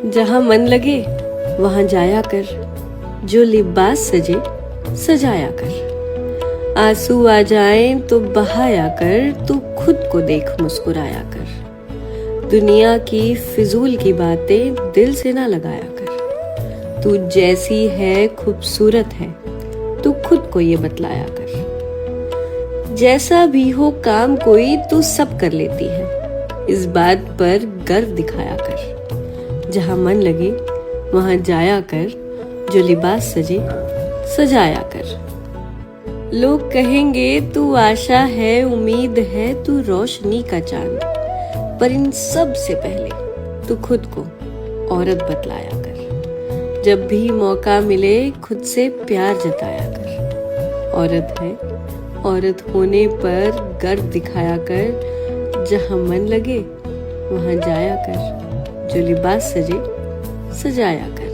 जहाँ मन लगे वहाँ जाया कर, जो लिबास सजे सजाया कर। आंसू आ जाएं तो बहाया कर, तू खुद को देख मुस्कुराया कर। दुनिया की फिजूल की बातें दिल से ना लगाया कर। तू जैसी है खूबसूरत है, तू खुद को ये बतलाया कर। जैसा भी हो काम कोई तू सब कर लेती है, इस बात पर गर्व दिखाया कर। जहाँ मन लगे वहाँ जाया कर, जो लिबास सजे सजाया कर। लोग कहेंगे तू आशा है, उम्मीद है, तू रोशनी का चांद, पर इन सब से पहले तू खुद को औरत बतलाया कर। जब भी मौका मिले खुद से प्यार जताया कर। औरत है, औरत होने पर गर्व दिखाया कर। जहाँ मन लगे वहाँ जाया कर, जो लिबास सजे सजाया कर।